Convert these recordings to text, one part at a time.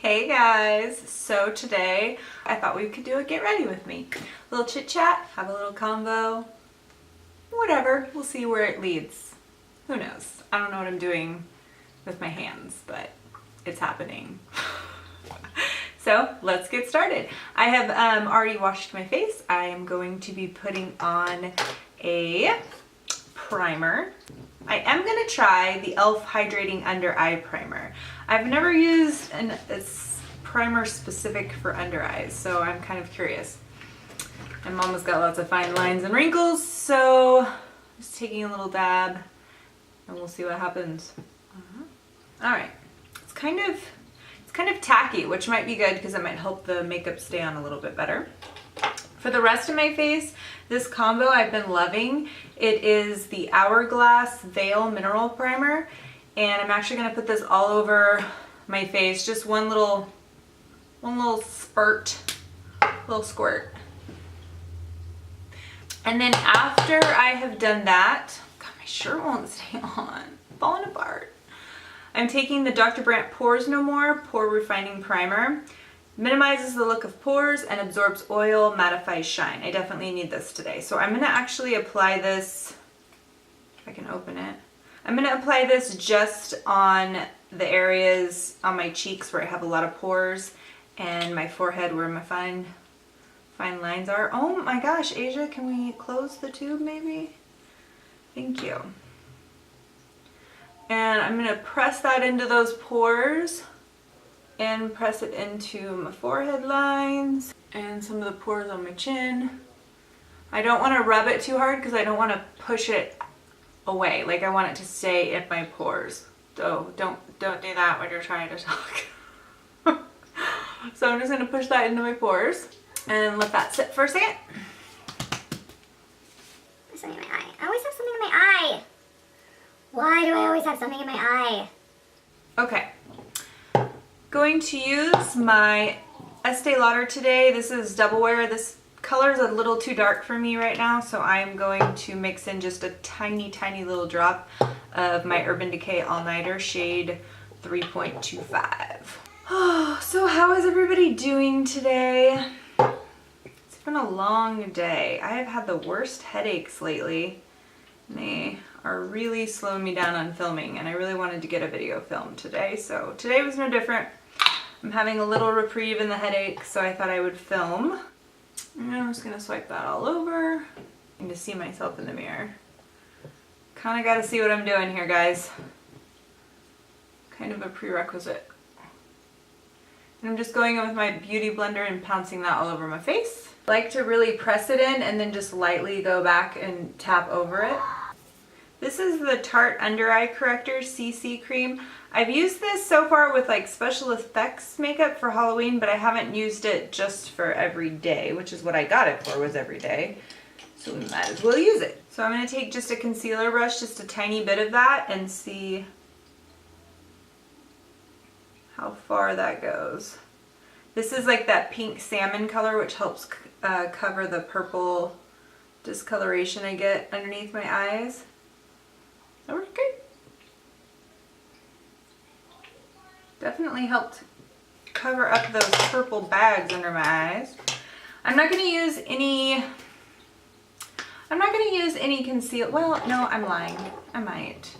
Hey guys, so today I thought we could do a get ready with me. A little chit chat, have a little convo, whatever, we'll see where it leads. Who knows? I don't know what I'm doing with my hands, but it's happening. So let's get started. I have already washed my face. I am going to be putting on a primer. I am going to try the e.l.f. Hydrating Under Eye Primer. I've never used a primer specific for under eyes, so I'm kind of curious. My mama's got lots of fine lines and wrinkles, so just taking a little dab and we'll see what happens. All right, it's kind of tacky, which might be good because it might help the makeup stay on a little bit better. For the rest of my face, this combo I've been loving. It is the Hourglass Veil Mineral Primer, and I'm actually going to put this all over my face, just one little squirt. And then after I have done that, God, my shirt won't stay on, falling apart. I'm taking the Dr. Brandt Pores No More Pore Refining Primer. Minimizes the look of pores and absorbs oil, mattifies shine. I definitely need this today. So I'm gonna actually apply this, if I can open it. I'm gonna apply this just on the areas on my cheeks where I have a lot of pores and my forehead where my fine lines are. Oh my gosh, Asia, can we close the tube maybe? Thank you. And I'm gonna press that into those pores and press it into my forehead lines and some of the pores on my chin. I don't want to rub it too hard because I don't want to push it away. Like, I want it to stay in my pores. So don't do that when you're trying to talk. So I'm just going to push that into my pores and let that sit for a second. There's something in my eye. I always have something in my eye. Why do I always have something in my eye? Okay. Going to use my Estee Lauder today. This is Double Wear. This color is a little too dark for me right now, so I'm going to mix in just a tiny little drop of my Urban Decay All Nighter shade 3.25. Oh, so how is everybody doing today? It's been a long day. I have had the worst headaches lately. They are really slowing me down on filming, and I really wanted to get a video filmed today, so today was no different. I'm having a little reprieve in the headache, so I thought I would film. And I'm just gonna swipe that all over and to see myself in the mirror. Kinda gotta see what I'm doing here, guys. Kind of a prerequisite. And I'm just going in with my beauty blender and pouncing that all over my face. I like to really press it in and then just lightly go back and tap over it. This is the Tarte Under Eye Corrector CC Cream. I've used this so far with like special effects makeup for Halloween, but I haven't used it just for every day, which is what I got it for, was every day. So we might as well use it. So I'm going to take just a concealer brush, just a tiny bit of that, and see how far that goes. This is like that pink salmon color, which helps cover the purple discoloration I get underneath my eyes. That worked great. Definitely helped cover up those purple bags under my eyes. I'm not going to use any concealer. Well, no, I'm lying. I might.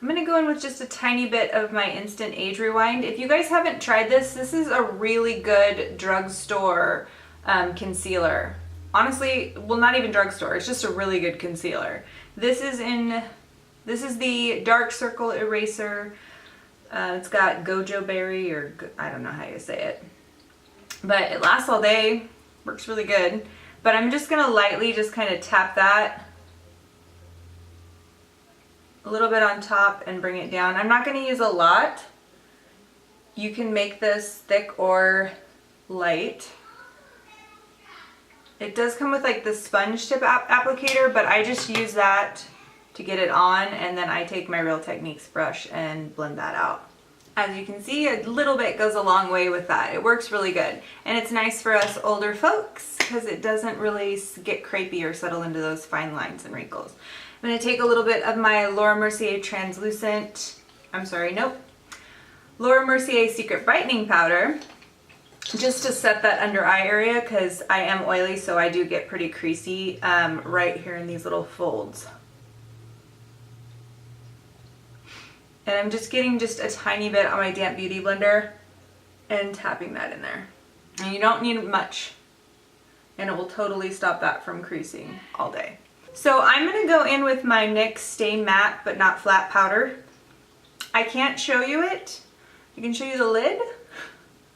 I'm going to go in with just a tiny bit of my Instant Age Rewind. If you guys haven't tried this, this is a really good drugstore concealer. Honestly, well, not even drugstore. It's just a really good concealer. This is the Dark Circle Eraser. It's got gojo berry, or I don't know how you say it. But it lasts all day. Works really good. But I'm just going to lightly just kind of tap that a little bit on top and bring it down. I'm not going to use a lot. You can make this thick or light. It does come with like the sponge tip applicator, but I just use that to get it on, and then I take my Real Techniques brush and blend that out. As you can see, a little bit goes a long way with that. It works really good, and it's nice for us older folks because it doesn't really get crepey or settle into those fine lines and wrinkles. I'm going to take a little bit of my Laura Mercier translucent, Laura Mercier Secret Brightening Powder, just to set that under eye area because I am oily, so I do get pretty creasy right here in these little folds. And I'm just getting just a tiny bit on my damp beauty blender and tapping that in there. And you don't need much, and it will totally stop that from creasing all day. So I'm gonna go in with my NYX Stay Matte But Not Flat powder. I can't show you it. I can show you the lid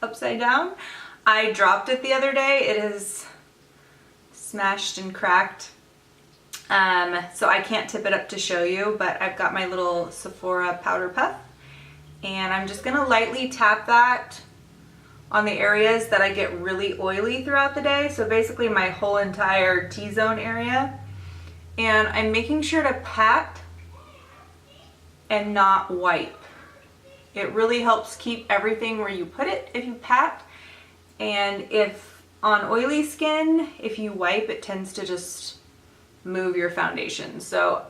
upside down. I dropped it the other day. It is smashed and cracked. So I can't tip it up to show you, but I've got my little Sephora powder puff, and I'm just gonna lightly tap that on the areas that I get really oily throughout the day. So basically my whole entire T-zone area. And I'm making sure to pat and not wipe. It really helps keep everything where you put it if you pat. And if on oily skin, if you wipe, it tends to just move your foundation. So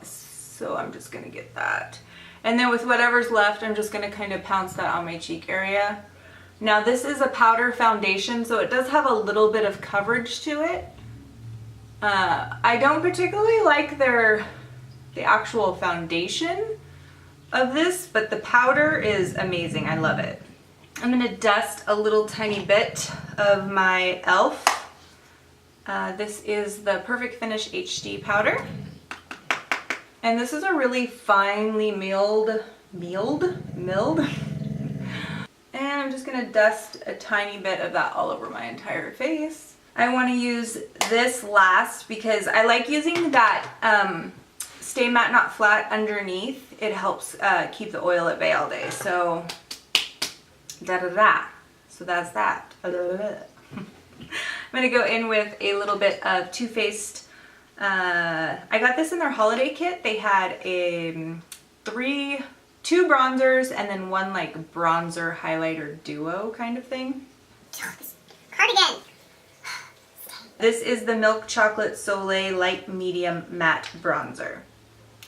I'm just gonna get that. And then with whatever's left, I'm just gonna kind of pounce that on my cheek area. Now this is a powder foundation, so it does have a little bit of coverage to it. I don't particularly like the actual foundation of this, but the powder is amazing. I love it. I'm gonna dust a little tiny bit of my e.l.f. This is the Perfect Finish HD powder. And this is a really finely milled. And I'm just gonna dust a tiny bit of that all over my entire face. I wanna use this last because I like using that Stay Matte Not Flat underneath. It helps keep the oil at bay all day. So, So that's that. I'm gonna go in with a little bit of Too Faced. I got this in their holiday kit. They had two bronzers and then one like bronzer highlighter duo kind of thing. Cardigan. This is the Milk Chocolate Soleil Light Medium Matte Bronzer.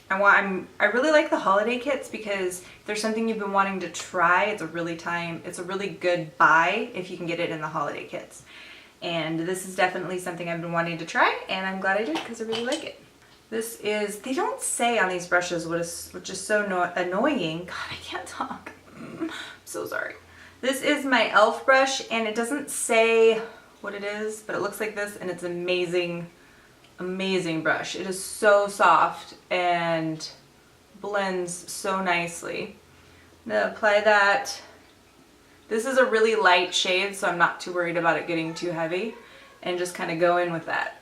I really like the holiday kits because if there's something you've been wanting to try, it's a really good buy if you can get it in the holiday kits. And this is definitely something I've been wanting to try, and I'm glad I did because I really like it. This is, they don't say on these brushes, which is so annoying. God, I can't talk. I'm so sorry. This is my e.l.f. brush, and it doesn't say what it is, but it looks like this, and it's amazing, amazing brush. It is so soft and blends so nicely. I'm gonna apply that. This is a really light shade, so I'm not too worried about it getting too heavy, and just kind of go in with that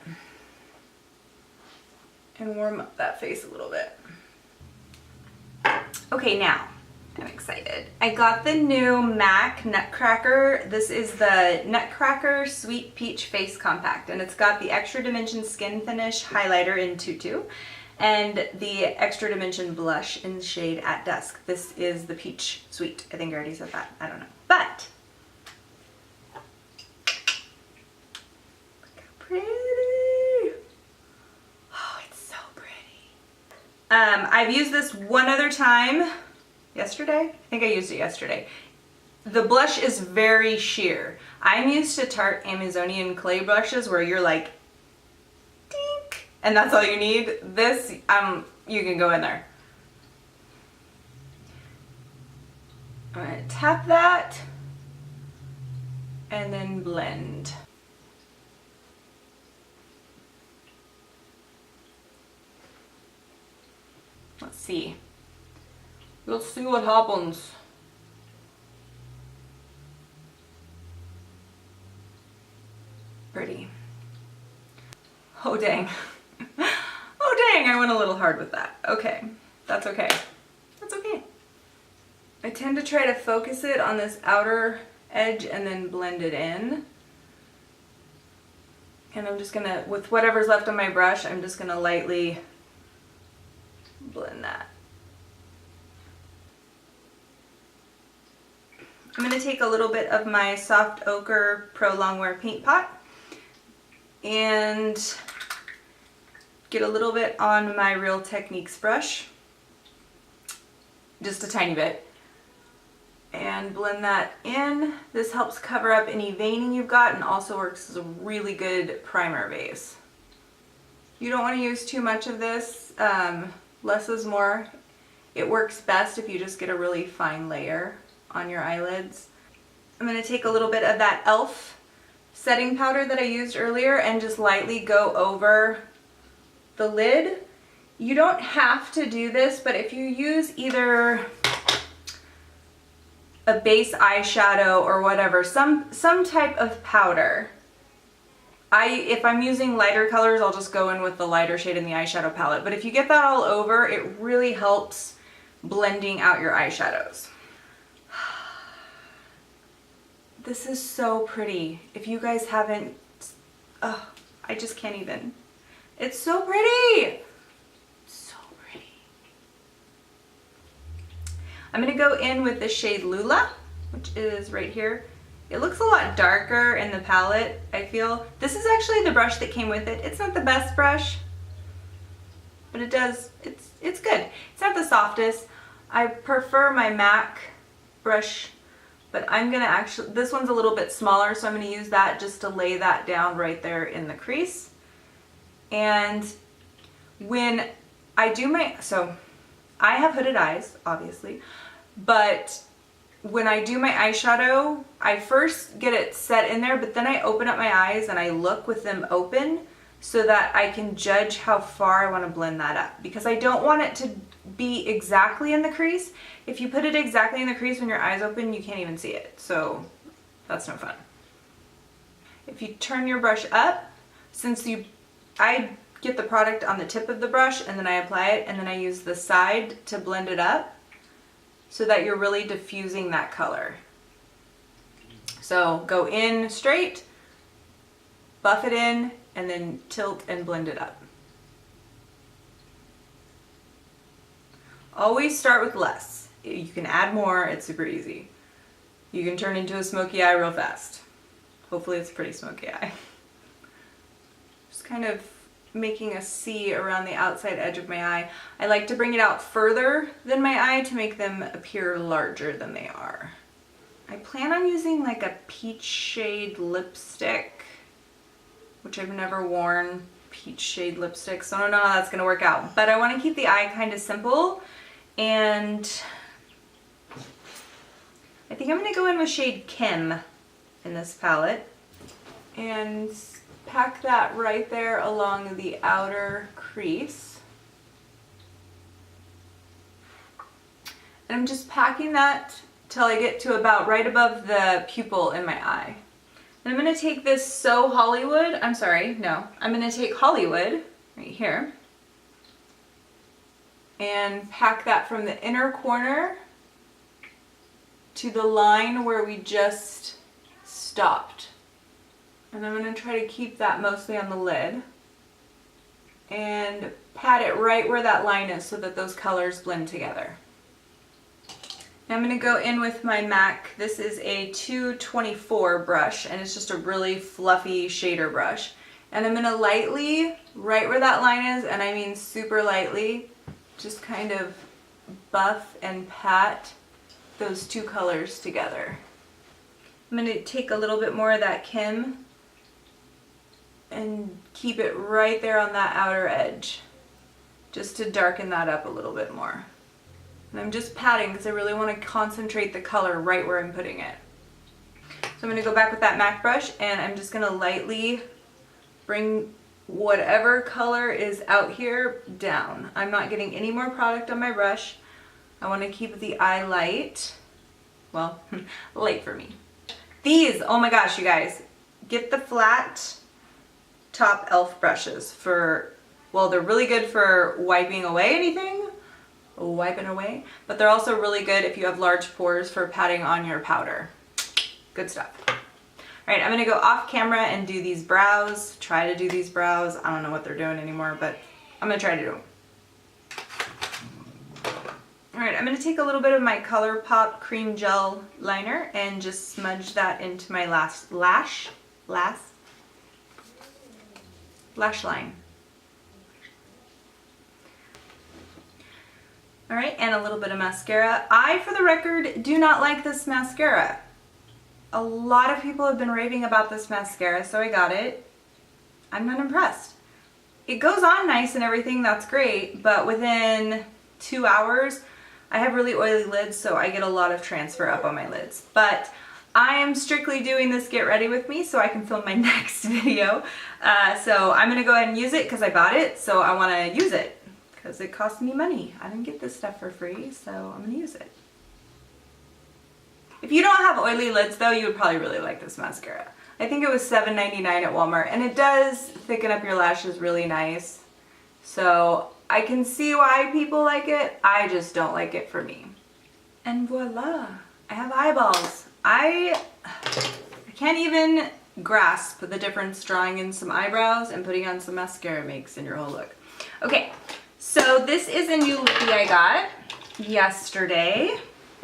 and warm up that face a little bit. Okay, now I'm excited. I got the new MAC Nutcracker. This is the Nutcracker Sweet Peach Face Compact, and it's got the Extra Dimension Skin Finish Highlighter in Tutu and the Extra Dimension Blush in the shade At Dusk. This is the Peach Sweet. I think I already said that. I don't know. But look how pretty. Oh, it's so pretty. I've used this one other time. Yesterday? I think I used it yesterday. The blush is very sheer. I'm used to Tarte Amazonian clay brushes where you're like, dink, and that's all you need. This, you can go in there. I'm gonna tap that and then blend. Let's see. Let's see what happens. Pretty. Oh dang. Oh dang, I went a little hard with that. Okay, that's okay. That's okay. I tend to try to focus it on this outer edge and then blend it in. And I'm just gonna, with whatever's left on my brush, I'm just gonna lightly blend that. I'm going to take a little bit of my Soft Ochre Pro Longwear Paint Pot and get a little bit on my Real Techniques brush, just a tiny bit, and blend that in. This helps cover up any veining you've got and also works as a really good primer base. You don't want to use too much of this. Less is more. It works best if you just get a really fine layer on your eyelids. I'm going to take a little bit of that e.l.f. setting powder that I used earlier and just lightly go over the lid. You don't have to do this, but if you use either a base eyeshadow or whatever, some type of powder. If I'm using lighter colors, I'll just go in with the lighter shade in the eyeshadow palette. But if you get that all over, it really helps blending out your eyeshadows. This is so pretty. If you guys haven't, oh, I just can't even. It's so pretty. So pretty. I'm gonna go in with the shade Lula, which is right here. It looks a lot darker in the palette, I feel. This is actually the brush that came with it. It's not the best brush, but it does, it's good. It's not the softest. I prefer my MAC brush, but I'm gonna actually, this one's a little bit smaller, so I'm gonna use that just to lay that down right there in the crease. And when I do my, so I have hooded eyes, obviously, but when I do my eyeshadow, I first get it set in there, but then I open up my eyes and I look with them open so that I can judge how far I want to blend that up, because I don't want it to be exactly in the crease. If you put it exactly in the crease when your eyes open, you can't even see it, so that's no fun. If you turn your brush up, I get the product on the tip of the brush and then I apply it and then I use the side to blend it up so that you're really diffusing that color. So go in straight, buff it in, and then tilt and blend it up. Always start with less. You can add more, it's super easy. You can turn into a smoky eye real fast. Hopefully it's a pretty smoky eye. Just kind of making a C around the outside edge of my eye. I like to bring it out further than my eye to make them appear larger than they are. I plan on using like a peach shade lipstick, which I've never worn peach shade lipstick, so I don't know how that's gonna work out. But I wanna keep the eye kind of simple, and I think I'm gonna go in with shade Kim in this palette and pack that right there along the outer crease. And I'm just packing that till I get to about right above the pupil in my eye. And I'm gonna take this I'm gonna take Hollywood right here and pack that from the inner corner to the line where we just stopped. And I'm going to try to keep that mostly on the lid and pat it right where that line is so that those colors blend together. Now I'm going to go in with my MAC. This is a 224 brush and it's just a really fluffy shader brush. And I'm going to lightly, right where that line is, and I mean super lightly, just kind of buff and pat those two colors together. I'm going to take a little bit more of that Kim and keep it right there on that outer edge, just to darken that up a little bit more. And I'm just patting because I really want to concentrate the color right where I'm putting it. So I'm going to go back with that MAC brush and I'm just going to lightly bring whatever color is out here down. I'm not getting any more product on my brush. I want to keep the eye light. Well, light for me. These, oh my gosh, you guys, get the flat top e.l.f. brushes for, well, they're really good for wiping away anything, but they're also really good if you have large pores for patting on your powder. Good stuff. All right, I'm gonna go off camera and do these brows, try to do these brows. I don't know what they're doing anymore, but I'm gonna try to do them. All right, I'm gonna take a little bit of my ColourPop cream gel liner and just smudge that into my lash line. All right, and a little bit of mascara. I, for the record, do not like this mascara. A lot of people have been raving about this mascara, so I got it. I'm not impressed. It goes on nice and everything, that's great, but within 2 hours, I have really oily lids, so I get a lot of transfer up on my lids. But I am strictly doing this get ready with me so I can film my next video. So I'm gonna go ahead and use it because I bought it, so I wanna use it because it cost me money. I didn't get this stuff for free, so I'm gonna use it. If you don't have oily lids though, you would probably really like this mascara. I think it was $7.99 at Walmart, and it does thicken up your lashes really nice. So I can see why people like it. I just don't like it for me. And voila, I have eyeballs. I can't even grasp the difference drawing in some eyebrows and putting on some mascara makes in your whole look. Okay, so this is a new lippy I got yesterday.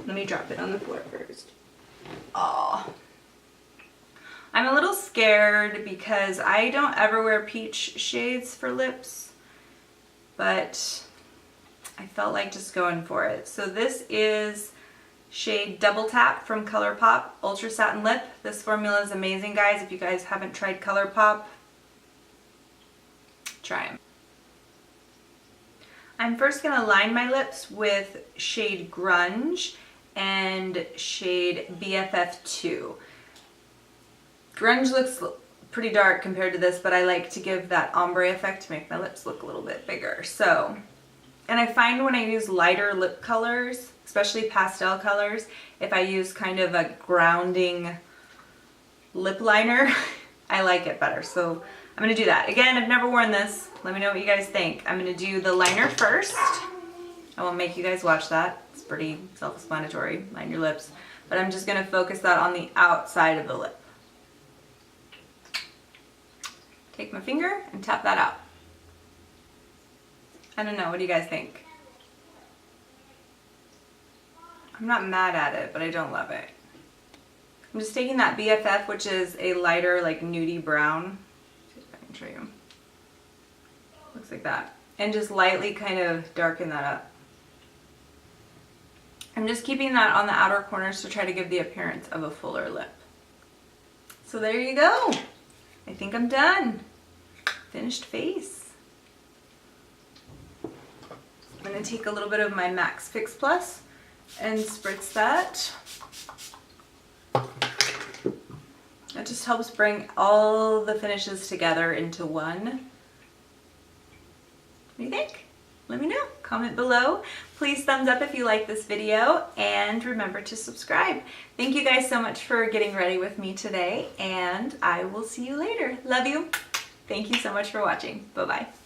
Let me drop it on the floor first. Oh, I'm a little scared because I don't ever wear peach shades for lips, but I felt like just going for it. So this is shade Double Tap from ColourPop Ultra Satin Lip. This formula is amazing, guys. If you guys haven't tried ColourPop, try them. I'm first gonna line my lips with shade Grunge and shade BFF2. Grunge looks pretty dark compared to this, but I like to give that ombre effect to make my lips look a little bit bigger. So, and I find when I use lighter lip colors, especially pastel colors, if I use kind of a grounding lip liner, I like it better. So I'm gonna do that. Again, I've never worn this. Let me know what you guys think. I'm gonna do the liner first. I won't make you guys watch that. It's pretty self-explanatory, line your lips. But I'm just gonna focus that on the outside of the lip. Take my finger and tap that out. I don't know, what do you guys think? I'm not mad at it, but I don't love it. I'm just taking that BFF, which is a lighter, like nudie brown. See if I can show you. Looks like that. And just lightly kind of darken that up. I'm just keeping that on the outer corners to try to give the appearance of a fuller lip. So there you go. I think I'm done. Finished face. I'm going to take a little bit of my Max Fix Plus and spritz that. That just helps bring all the finishes together into one. What do you think? Let me know. Comment below. Please thumbs up if you like this video, and remember to subscribe. Thank you guys so much for getting ready with me today, and I will see you later. Love you. Thank you so much for watching. Bye-bye.